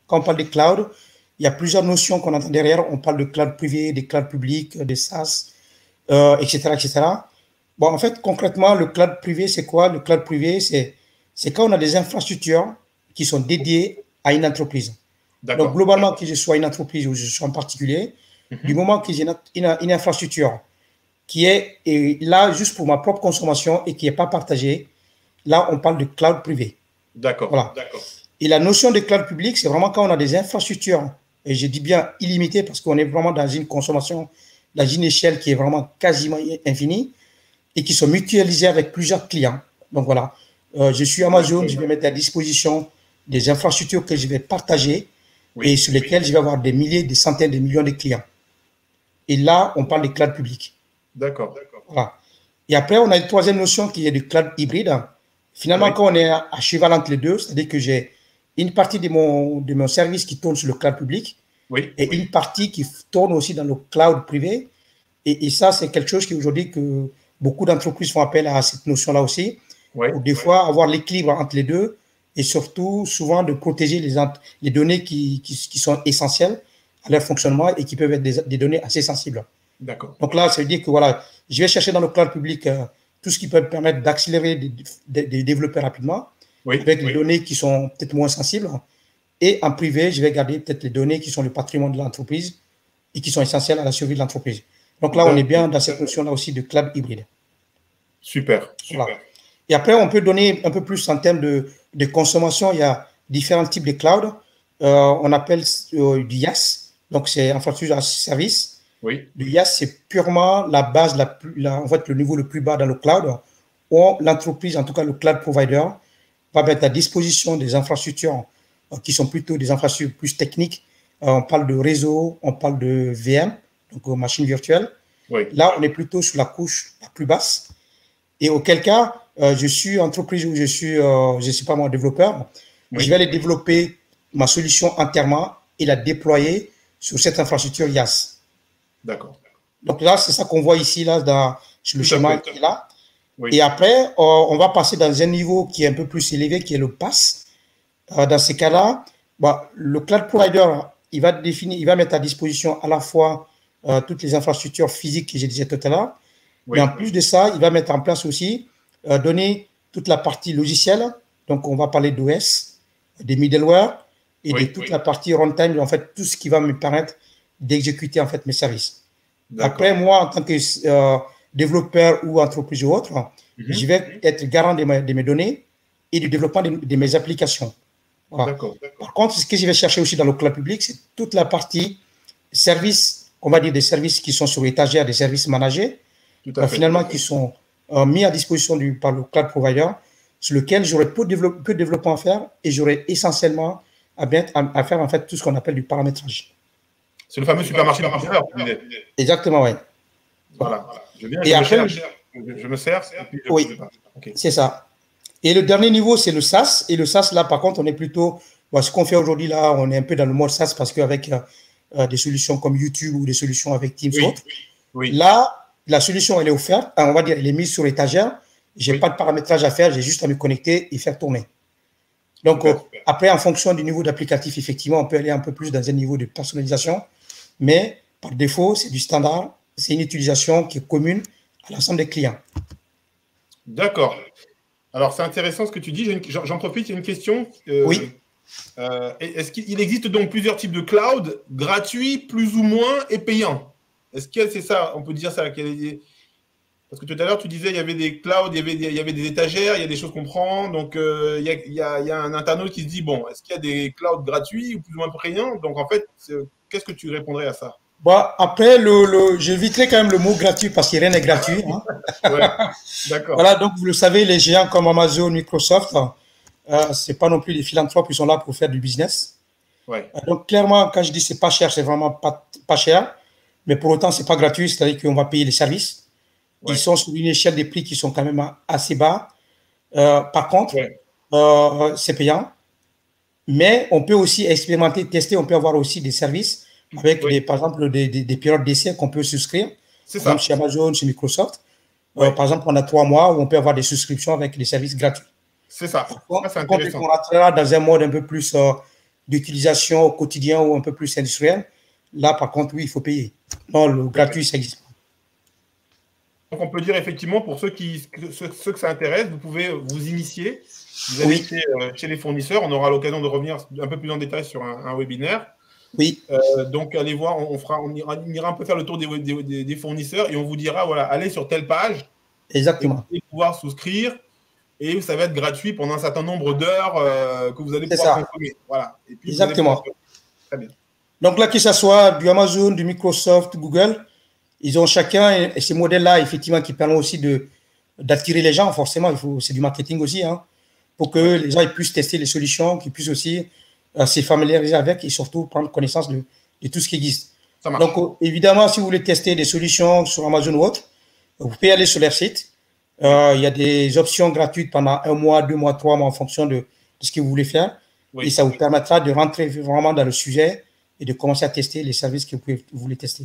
quand on parle de cloud, il y a plusieurs notions qu'on entend derrière. On parle de cloud privé, des clouds publics, des SaaS, etc., etc. Bon, en fait, concrètement, le cloud privé, c'est quoi? Le cloud privé, c'est quand on a des infrastructures qui sont dédiées à une entreprise. Donc, globalement, que je sois une entreprise ou je sois en particulier, du moment que j'ai une infrastructure qui est là juste pour ma propre consommation et qui n'est pas partagée, là, on parle de cloud privé. D'accord. Voilà. Et la notion de cloud public, c'est vraiment quand on a des infrastructures, et je dis bien illimitées parce qu'on est vraiment dans une consommation, dans une échelle qui est vraiment quasiment infinie et qui sont mutualisées avec plusieurs clients. Donc voilà, je suis Amazon, je vais mettre à disposition des infrastructures que je vais partager et sur lesquelles je vais avoir des milliers, des centaines de millions de clients. Et là, on parle de cloud public. D'accord. Voilà. Et après, on a une troisième notion qui est du cloud hybride. Finalement, quand on est à cheval entre les deux, c'est-à-dire que j'ai une partie de mon service qui tourne sur le cloud public et une partie qui tourne aussi dans le cloud privé. Et ça, c'est quelque chose qui aujourd'hui que beaucoup d'entreprises font appel à cette notion-là aussi. Ou des fois, avoir l'équilibre entre les deux et surtout, souvent, de protéger les données qui sont essentielles à leur fonctionnement et qui peuvent être des données assez sensibles. D'accord. Donc là, ça veut dire que voilà, je vais chercher dans le cloud public tout ce qui peut me permettre d'accélérer, de développer rapidement avec les données qui sont peut-être moins sensibles. Et en privé, je vais garder peut-être les données qui sont le patrimoine de l'entreprise et qui sont essentielles à la survie de l'entreprise. Donc là, on est bien dans cette notion-là aussi de cloud hybride. Super. Voilà. Et après, on peut donner un peu plus en termes de consommation. Il y a différents types de cloud. On appelle du IaaS, donc c'est infrastructure as a service. Le IaaS, c'est purement la base, en fait, le niveau le plus bas dans le cloud, où l'entreprise, en tout cas le cloud provider, va mettre à disposition des infrastructures qui sont plutôt des infrastructures plus techniques. On parle de réseau, on parle de VM, donc machine virtuelle. Là, on est plutôt sur la couche la plus basse. Et auquel cas, je suis entreprise ou je suis pas moi développeur, je vais aller développer ma solution entièrement et la déployer sur cette infrastructure IaaS. D'accord. Donc là, c'est ça qu'on voit ici, là, sur le schéma qui est là. Et après, on va passer dans un niveau qui est un peu plus élevé, qui est le PaaS. Dans ces cas-là, le cloud provider, il va mettre à disposition à la fois toutes les infrastructures physiques que j'ai disais tout à l'heure, mais en plus de ça, il va mettre en place aussi, donner toute la partie logicielle. Donc, on va parler d'OS, des middleware et de toute la partie runtime, en fait, tout ce qui va me permettre d'exécuter en fait mes services. Après, moi, en tant que développeur ou entreprise ou autre, je vais être garant de mes données et du développement de mes applications. Voilà. Par contre, ce que je vais chercher aussi dans le cloud public, c'est toute la partie services, on va dire des services qui sont sur l'étagère, des services managés, finalement qui sont mis à disposition par le cloud provider, sur lequel j'aurai peu de développement à faire et j'aurai essentiellement à faire en fait tout ce qu'on appelle du paramétrage. C'est le fameux supermarché de plusieurs. Exactement, oui. Voilà. Je viens, je me sers. Oui, c'est ça. Et le dernier niveau, c'est le SaaS. Et le SaaS, là, par contre, on est plutôt... ce qu'on fait aujourd'hui, là, on est un peu dans le mode SaaS parce qu'avec des solutions comme YouTube ou des solutions avec Teams ou autres, là, la solution, elle est offerte. On va dire, elle est mise sur l'étagère. Je n'ai pas de paramétrage à faire. J'ai juste à me connecter et faire tourner. Donc, après, en fonction du niveau d'applicatif, effectivement, on peut aller un peu plus dans un niveau de personnalisation. Mais par défaut, c'est du standard. C'est une utilisation qui est commune à l'ensemble des clients. D'accord. Alors, c'est intéressant ce que tu dis. J'en profite, il y a une question. Oui. Est-ce qu'il existe donc plusieurs types de cloud, gratuits, plus ou moins, et payants? Est-ce que c'est ça? On peut dire ça? Parce que tout à l'heure, tu disais il y avait des clouds, il y avait des étagères, il y a des choses qu'on prend. Donc, il y a un internaute qui se dit, bon, est-ce qu'il y a des clouds gratuits ou plus ou moins payants? Donc, en fait, qu'est-ce que tu répondrais à ça? Après, j'éviterai quand même le mot gratuit parce que rien n'est gratuit. Hein. D'accord. Voilà, donc vous le savez, les géants comme Amazon, Microsoft, ce n'est pas non plus des philanthropes, ils sont là pour faire du business. Donc clairement, quand je dis c'est pas cher, c'est vraiment pas cher, mais pour autant, c'est pas gratuit, c'est-à-dire qu'on va payer les services. Ils sont sur une échelle des prix qui sont quand même assez bas. Par contre, c'est payant, mais on peut aussi expérimenter, tester, on peut avoir aussi des services avec, par exemple, des périodes d'essai qu'on peut souscrire, par exemple chez Amazon, chez Microsoft. Par exemple, on a 3 mois où on peut avoir des souscriptions avec des services gratuits. C'est ça. On rentrera dans un mode un peu plus, d'utilisation au quotidien ou un peu plus industriel, là, par contre, oui, il faut payer. Non, le gratuit, ça existe. Donc, on peut dire effectivement, pour ceux que ça intéresse, vous pouvez vous initier. Vous allez chez les fournisseurs. On aura l'occasion de revenir un peu plus en détail sur un webinaire. Oui. Donc, allez voir, on ira un peu faire le tour des fournisseurs et on vous dira, voilà, allez sur telle page. Exactement. Vous allez pouvoir souscrire et ça va être gratuit pendant un certain nombre d'heures que vous allez pouvoir consommer. Voilà. Et puis, exactement. Très bien. Donc là, que ce soit du Amazon, du Microsoft, Google, ils ont chacun ces modèles-là, effectivement, qui permettent aussi d'attirer les gens, forcément. C'est du marketing aussi, hein, pour que les gens puissent tester les solutions, qu'ils puissent aussi se familiariser avec et surtout prendre connaissance de tout ce qui existe. Donc, évidemment, si vous voulez tester des solutions sur Amazon ou autre, vous pouvez aller sur leur site. Il y a des options gratuites pendant 1 mois, 2 mois, 3 mois en fonction de ce que vous voulez faire. Et ça vous permettra de rentrer vraiment dans le sujet et de commencer à tester les services que vous voulez tester.